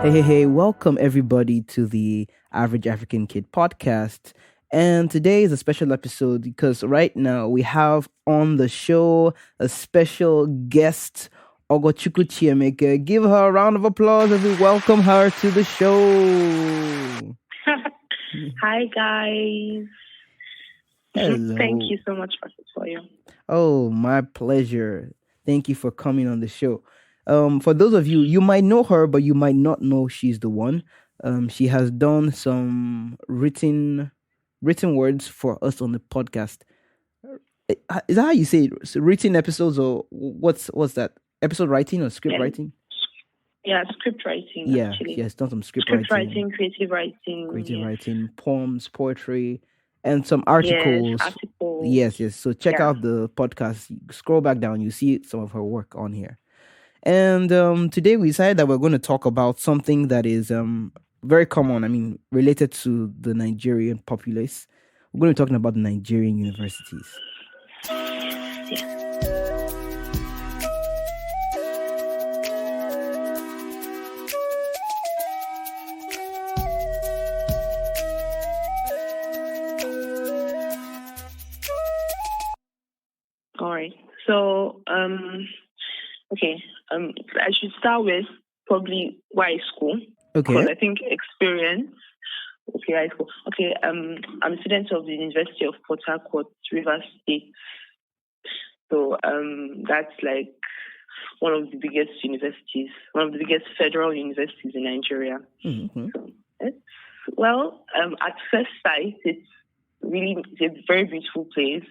Hey, welcome everybody to the Average African Kid podcast. And today is a special episode because right now we have on the show a special guest, Ogochukuwu Chiemeke. Give her a round of applause as we welcome her to the show. Hi, guys. Hello. Thank you so much for you. Oh, my pleasure. Thank you for coming on the show. For those of you, you might know her, but you might not know she's the one. She has done some written words for us on the podcast. Is that how you say it? So written episodes, or what's that? Episode writing or script writing? Yeah, script writing. Yeah, actually. she has done some script writing, creative yes. writing, poems, poetry, and some articles. Yes. So check out the podcast. Scroll back down, you see some of her work on here. And today we decided that we're going to talk about something that is very common. I mean, related to the Nigerian populace. We're going to be talking about the Nigerian universities. Yeah. All right. So, okay. I should start with probably why school. Okay. Because I think experience. Okay, high school. Okay. I'm a student of the University of Port Harcourt, Rivers State. So, that's like one of the biggest universities, one of the biggest federal universities in Nigeria. Mm-hmm. So at first sight, it's a very beautiful place,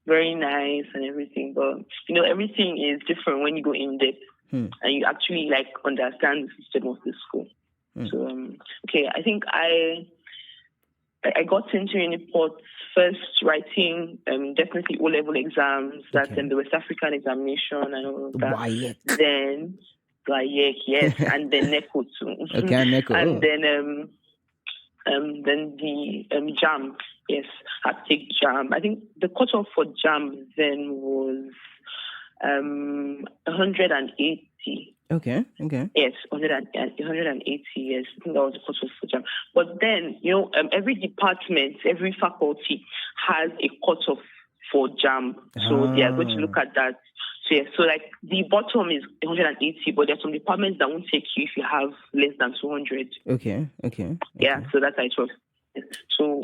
very nice and everything. But, everything is different when you go in depth and you actually understand the system of the school. So, I think I got into Uniport first writing definitely O-level exams, that's the West African examination and all of that. WAEC. Then WAEC, yes, and then NECO too. Okay, NECO. And then the JAM, yes, I had to take JAM. I think the cutoff for JAM then was 180. Okay. Yes, 180 years. I think that was the cutoff for JAM. But then, every department, every faculty has a cutoff for JAM. So they are going to look at that. So the bottom is 180, but there are some departments that won't take you if you have less than 200. Okay. Yeah, so that's how it works. So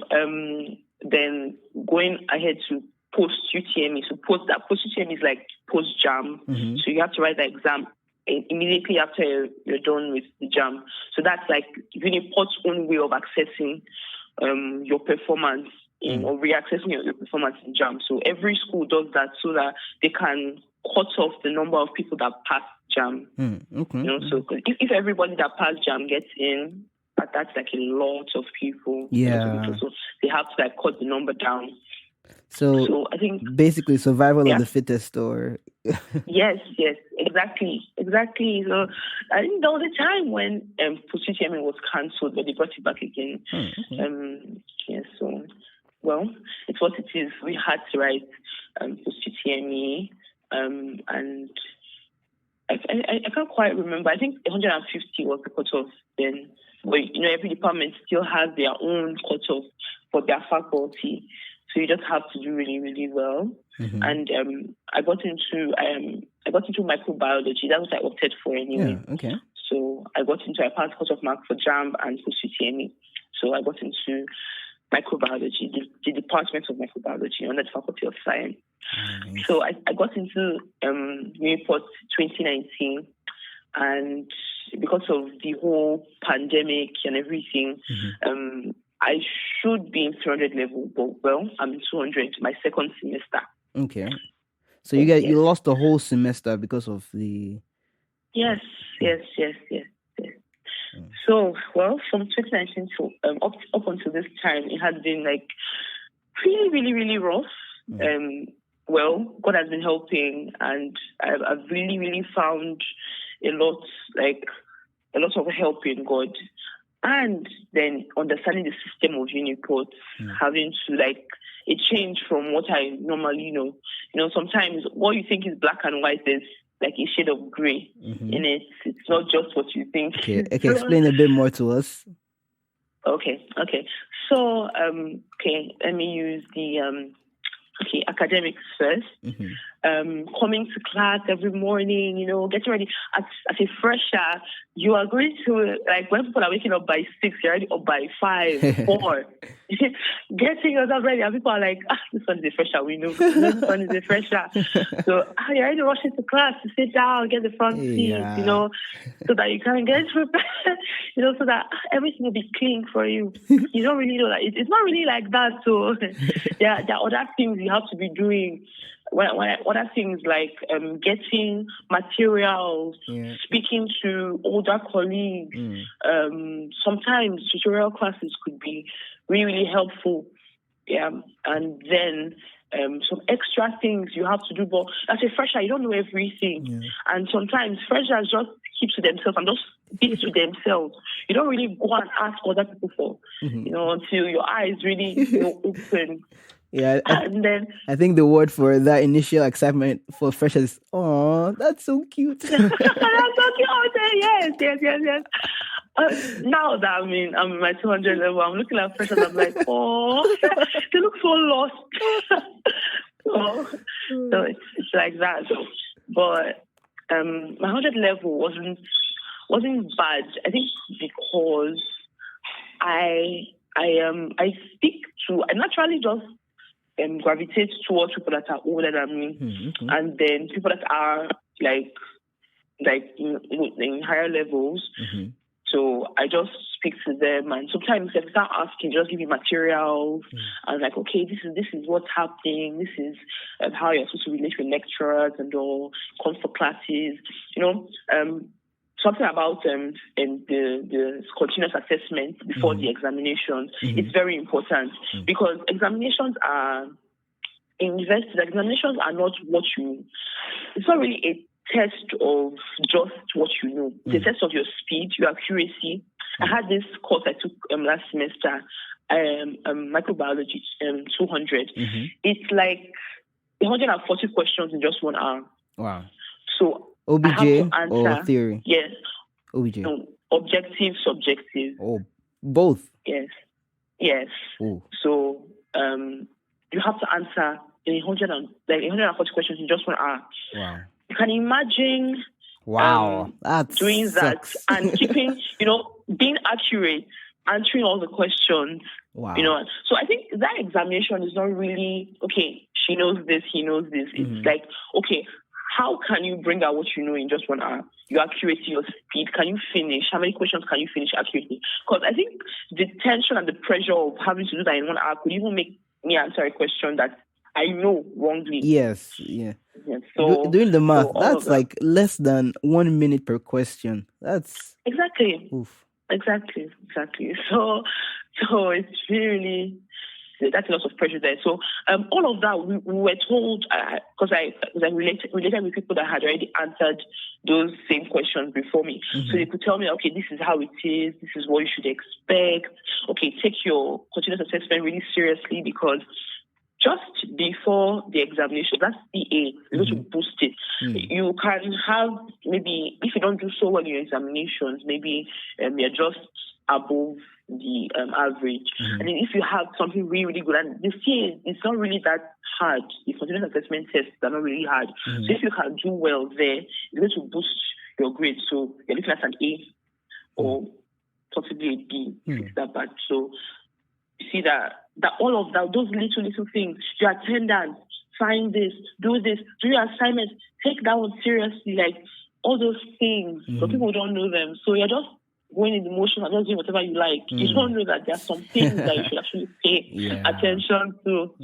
then going ahead to post UTME. So post UTME is like post JAM. Mm-hmm. So you have to write the exam immediately after you're done with the JAM. So that's like Uniport's own way of accessing your performance or reaccessing your performance in JAM. So every school does that so that they can cut off the number of people that pass JAM. So if everybody that passed JAM gets in, that's like a lot of people. Yeah. So they have to cut the number down. So I think basically survival of the fittest, or yes, exactly. So I think there was a time when post UTME was cancelled, but they brought it back again. So it's what it is. We had to write post UTME, and I can't quite remember. I think 150 was the cutoff then. But every department still has their own cutoff for their faculty. So you just have to do really, really well. Mm-hmm. And I got into microbiology. That's what I opted for anyway. Yeah, okay. So I passed cutoff mark for JAM and post UTME. So I got into microbiology, the department of microbiology under the Faculty of Science. Nice. So I got into Uniport 2019, and because of the whole pandemic and everything, I should be in 300 level, but I'm in 200, my second semester. Okay. So you lost the whole semester because of the... Yes. So, from 2019 to up until this time, it has been really, really, really rough. God has been helping, and I've really, really found a lot of help in God. And then understanding the system of Uniport, having to a change from what I normally know. Sometimes what you think is black and white is like a shade of gray in it. It's not just what you think. Okay, explain a bit more to us. Okay. So, let me use the academics first. Coming to class every morning, getting ready. As a fresher, you are going to, like, when people are waking up by 6, you're already up by 5, 4. Getting yourself ready, and people are like, this one is a fresher, we know. This one is a fresher. So you're already rushing to class to sit down, get the front seat, so that you can get prepared, so that everything will be clean for you. You don't really know that. It's not really like that. So there are other things you have to be doing. Other things like getting materials, speaking to older colleagues. Sometimes tutorial classes could be really, really helpful. And then some extra things you have to do. But as a fresher, you don't know everything. And sometimes freshers just keep to themselves and just speak to themselves. You don't really go and ask other people for, until your eyes really open. Yeah, and then I think the word for that initial excitement for freshers is, "Oh, that's so cute." That's so cute. Yes. Now that I'm in my 200 level, I'm looking at freshers. I'm like, oh, they look so lost. so it's like that. But my 100 level wasn't bad. I think because I naturally just gravitate towards people that are older than me, and then people that are like in higher levels. So I just speak to them, and sometimes they start asking, just give me materials, and like, okay, this is what's happening. This is how you're supposed to relate with lecturers and all. Come for classes, Something about the continuous assessment before the examinations. It's very important because examinations are in university. Examinations are not what you. It's not really a test of just what you know. It's a test of your speed, your accuracy. I had this course I took last semester, microbiology, 200. It's like 140 questions in just 1 hour. Wow. So OBJ or theory? Yes. OBJ. No, objective, subjective. Oh, both? Yes. Oh. So you have to answer 140 questions in just 1 hour. Wow. You can imagine that's doing sucks. that and keeping, being accurate, answering all the questions. Wow. So I think that examination is not really, okay, she knows this, he knows this. It's like, okay, how can you bring out what you know in just 1 hour? Your accuracy, your speed. Can you finish? How many questions can you finish accurately? Because I think the tension and the pressure of having to do that in 1 hour could even make me answer a question that I know wrongly. Yes, yeah. So doing the math, that's like less than 1 minute per question. That's exactly. Oof. Exactly. So it's really. That's a lot of pressure there. So all of that, we were told, because I related with people that had already answered those same questions before me. So they could tell me, okay, this is how it is. This is what you should expect. Okay, take your continuous assessment really seriously because just before the examination, that's CA, you're going to boost it. You can have maybe, if you don't do so well in your examinations, maybe you're just above the average. And then if you have something really, really good, and the CA is not really that hard, the continuous assessment tests are not really hard. So if you can do well there, it's going to boost your grade. So you're looking at an A or possibly a B if it's that bad. So you see that all of that, those little things, your attendance, sign this, do your assignments, take that one seriously, like all those things. So people don't know them. So you're just going in the motion and just doing whatever you like. You don't know that there are some things that you should actually pay attention to,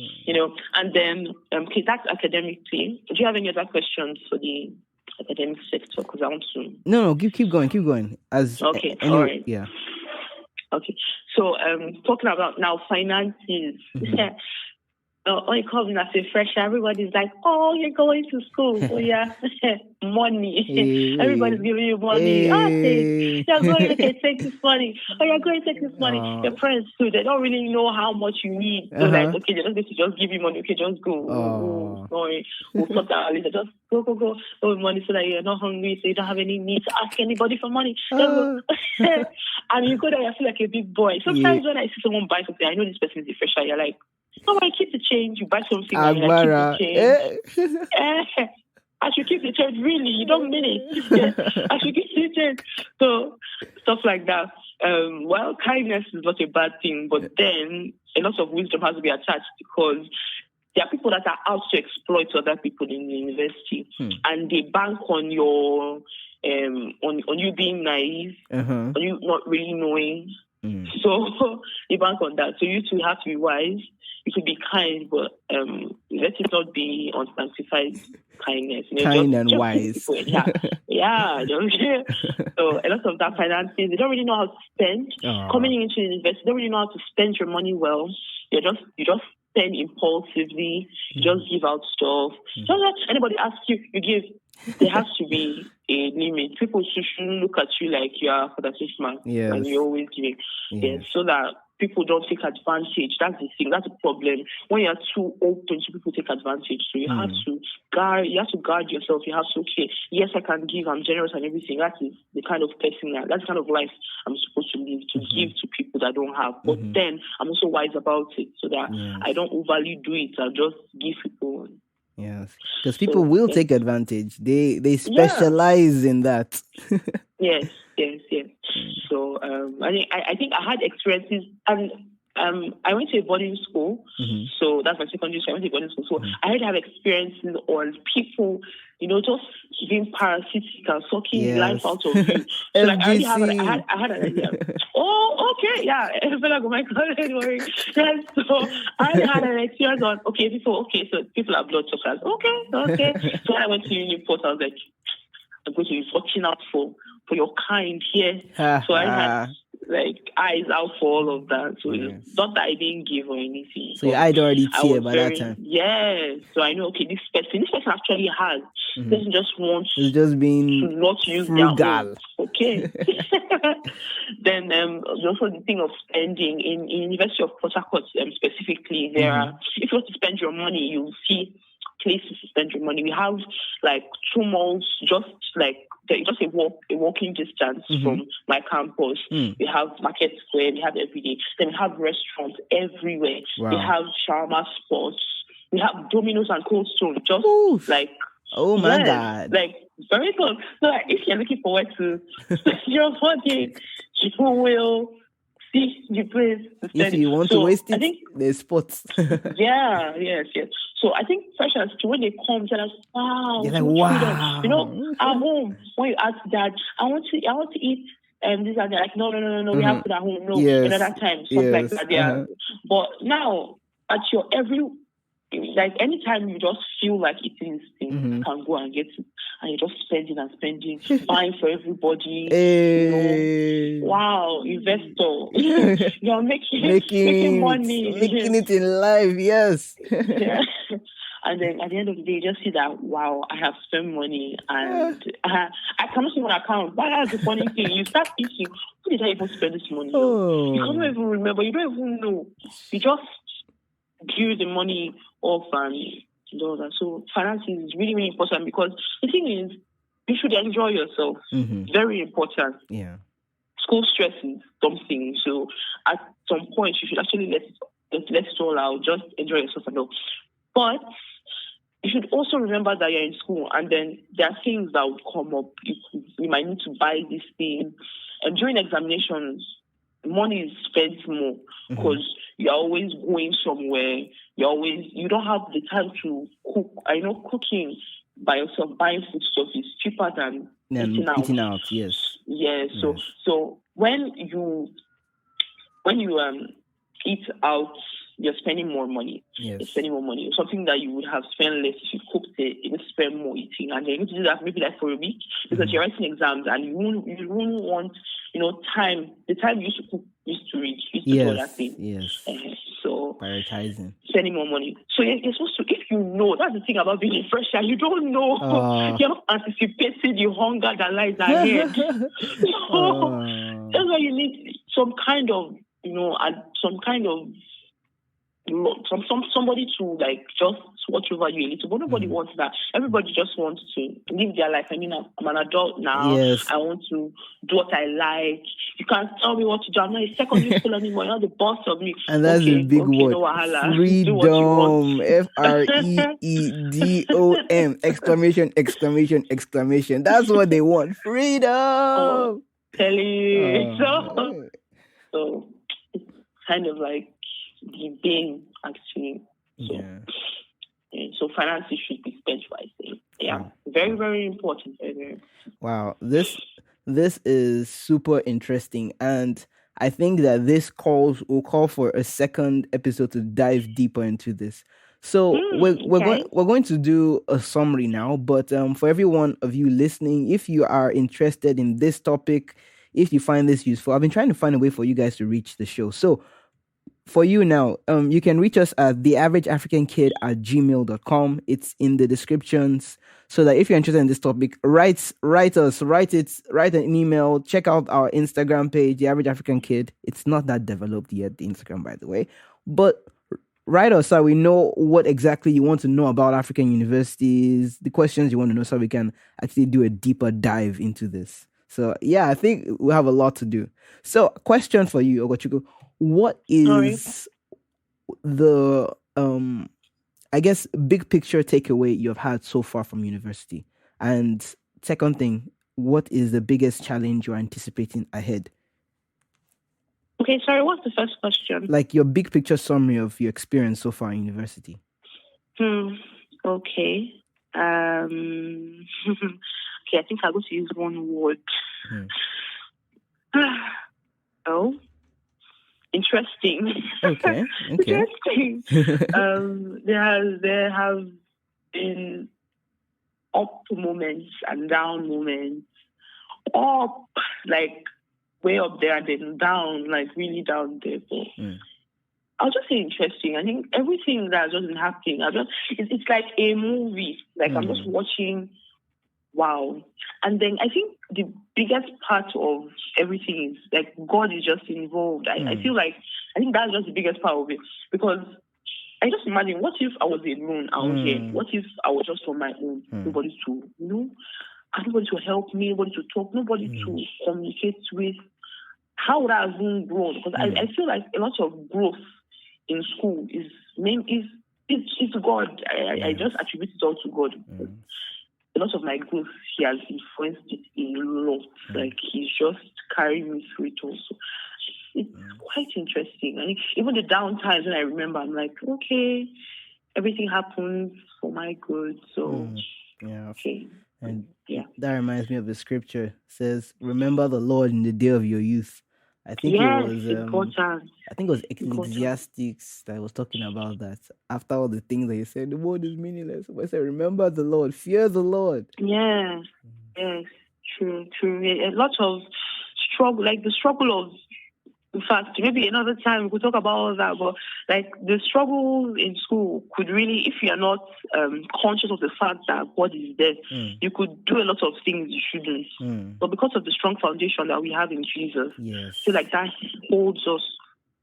And then, okay, that's academically. Do you have any other questions for the academic sector? Because I want to. No, keep going. Okay, all right. Yeah. Okay, so talking about now finances. when you come in as a fresher, everybody's like, "Oh, you're going to school. Oh yeah, money. Hey, Everybody's giving you money. hey. You're going to take this money. Oh, you're going to take this money." Oh. Your parents too, they don't really know how much you need. So like, okay, they're not going to just give you money. Okay, just go. Oh. Sorry, we'll sort that out later. Just go with money so that you're not hungry, so you don't have any need to ask anybody for money. Just go. And you go there, you feel like a big boy. Sometimes when I see someone buy something, I know this person is a fresher. You're like, "Oh, I keep the change." You buy something and you're like, "Keep the change." I should keep the change. Really, you don't mean it. I should keep the change. So stuff like that. Well, kindness is not a bad thing, but then a lot of wisdom has to be attached, because there are people that are out to exploit other people in the university, and they bank on your on you being naive, on you not really knowing. So you bank on that. So you two have to be wise. You could be kind, but let it not be unsanctified kindness. Kind and wise. Yeah. So a lot of that financing, they don't really know how to spend. Coming into university, they don't really know how to spend your money well. You just spend impulsively. You just give out stuff. Don't let anybody ask you, you give. There has to be a limit. People shouldn't look at you like you are for the six man and you're always giving. Yes, so that people don't take advantage. That's the thing. That's the problem. When you're too open, so people take advantage. So you have to guard. You have to guard yourself. You have to, okay, yes, I can give. I'm generous and everything. That is the kind of person. That's the kind of life I'm supposed to live, to give to people that don't have. But then I'm also wise about it, so that I don't overly do it. I just give people. Yes, because people will take advantage. They specialize in that. Yes. So I think I had experiences, and I went to a boarding school. So that's my secondary school. I went to a boarding school. So I had to have experiences on people, just being parasitic and sucking life out of you. So like I had an idea. Oh, okay, yeah. I feel like, oh my God, don't worry. Yes, so I had an experience on so people are blood suckers. Okay. So when I went to Newport, I was like, I'm going to be watching out for your kind here. So I had like eyes out for all of that. So it's not that I didn't give or anything. So your eyes already tear by that time. Yes. So I know, okay, this person actually has. Doesn't just want being to not use frugal. Their own. Okay. Then also the thing of spending in University of Port Harcourt specifically, there are, if you want to spend your money, you'll see places to spend your money. We have like 2 malls, just a walking distance from my campus. We have Market Square, we have everyday. Then we have restaurants everywhere. Wow. We have shawarma spots. We have Domino's and Cold Stone. Just like, oh my God, like very close. So like, if you're looking forward to your money, you will see the place to spend. If you want to waste it, I think there's spots. Yes. So I think freshers, when they come, they're like, wow. They're like, wow. At home, when you ask Dad, I want to eat this and that, like, no, we have food at home. No, another time, something like that. Yeah. But now, at your anytime you just feel like eating this thing, you can go and get it. And you're just spending, buying for everybody. Hey. Wow, investor. You're making money. Making it in life, yes. Yeah. And then at the end of the day, you just see that, wow, I have spent money and I cannot see my account. But that's the funny thing. You start thinking, who did I even spend this money on? You can't even remember. You don't even know. You just give the money off and do that. So financing is really, really important, because the thing is, you should enjoy yourself. Very important. Yeah. School stress is something. So at some point, you should actually let it all out. Just enjoy yourself and all. But you should also remember that you're in school, and then there are things that would come up. You might need to buy this thing. And during examinations, money is spent more, because you're always going somewhere. You don't have the time to cook. I know cooking by yourself, buying food stuff is cheaper than eating out. Yes. Yes. So when you eat out, you're spending more money. Yes. You're spending more money. Something that you would have spent less if you cooked it, you would spend more eating. And then you need to do that maybe like for a week, because you're writing exams and you wouldn't want, time. The time you used to cook, used to read, used to do other things. Yes. So prioritizing, spending more money. So you're supposed to, if you know, that's the thing about being a fresher, you don't know. You're not anticipating the hunger that lies ahead. So that's why you need some kind of, somebody to like just watch over you a little, but nobody wants that. Everybody just wants to live their life. I mean, I'm an adult now. Yes. I want to do what I like. You can't tell me what to do. I'm not a secondary school anymore. You're not the boss of me. And that's a big word. No wahala. Freedom. FREEDOM! Exclamation! Exclamation! Exclamation! That's what they want. Freedom. Telling you. So it's kind of like the bane, actually. So finances should be spent wisely. Very, very important. Very, very important. Wow, this is super interesting, and I think that this will call for a second episode to dive deeper into this. So we're going to do a summary now, but for every one of you listening, if you are interested in this topic, if you find this useful, I've been trying to find a way for you guys to reach the show. So for you now, you can reach us at theaverageafricankid@gmail.com. It's in the descriptions, so that if you're interested in this topic, write an email. Check out our Instagram page, The Average African Kid. It's not that developed yet, the Instagram, by the way, but write us so we know what exactly you want to know about African universities, the questions you want to know, so we can actually do a deeper dive into this. So I think we have a lot to do. So question for you, Ogochuku. What is the I guess big picture takeaway you've had so far from university? And second thing, what is the biggest challenge you're anticipating ahead? Okay, sorry, what's the first question? Like your big picture summary of your experience so far in university. Okay. Okay, I think I'm going to use one word. Interesting. Okay. Interesting. There have been up moments and down moments. Up, like way up there, and then down, like really down there. But I'll just say interesting. I think everything that has just been happening, it's like a movie. Like I'm just watching. Wow. And then I think the biggest part of everything is like God is just involved. I feel like, I think that's just the biggest part of it. Because I just imagine, what if I was alone out here? What if I was just on my own? Nobody to, nobody to help me, nobody to talk, nobody to communicate with. How would I have even grown? Because I feel like a lot of growth in school is God. I just attribute it all to God. A lot of my growth, he has influenced it a lot. Like he's just carrying me through it also. It's quite interesting. And even the down times when I remember, I'm like, okay, everything happens for my good. So okay. And that reminds me of the scripture. It says, remember the Lord in the day of your youth. I think it was important. I think it was Ecclesiastics that was talking about that. After all the things that he said, the world is meaningless. But I said, remember the Lord, fear the Lord. Yes, true. A lot of struggle, like the struggle of, in fact, maybe another time we could talk about all that, but like the struggle in school could really, if you're not conscious of the fact that God is there, you could do a lot of things you shouldn't. But because of the strong foundation that we have in Jesus, I feel like that holds us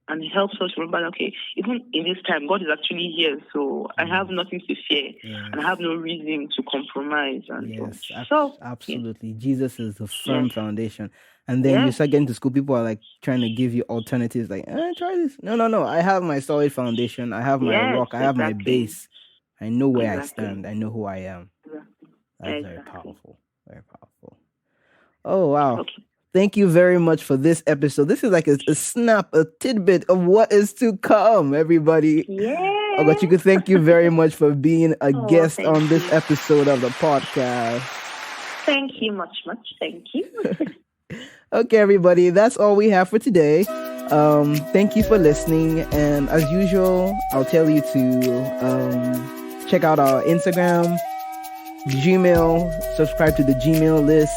and helps us remember, okay, even in this time, God is actually here, so I have nothing to fear, and I have no reason to compromise. And absolutely. Jesus is the firm foundation. And then you start getting to school, people are like trying to give you alternatives, like, try this. No. I have my solid foundation. I have my rock. I have my base. I know where I stand. I know who I am. That's very powerful. Very powerful. Oh, wow. Okay. Thank you very much for this episode. This is like a snap, a tidbit of what is to come, everybody. Ogochuku, thank you very much for being a guest on this episode of the podcast. Thank you much. Thank you. Okay, everybody, that's all we have for today. Thank you for listening. And as usual, I'll tell you to check out our Instagram, Gmail, subscribe to the Gmail list.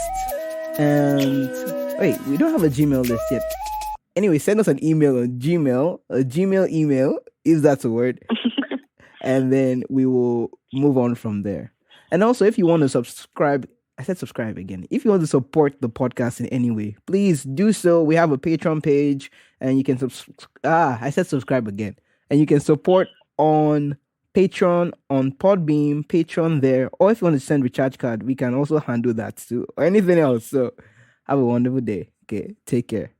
And wait, we don't have a Gmail list yet. Anyway, send us an email on Gmail, a Gmail email. if that's a word. And then we will move on from there. And also, if you want to subscribe, I said subscribe again. If you want to support the podcast in any way, please do so. We have a Patreon page, and you can I said subscribe again. And you can support on Patreon, on Podbeam, Patreon there. Or if you want to send recharge card, we can also handle that too. Or anything else. So have a wonderful day. Okay, take care.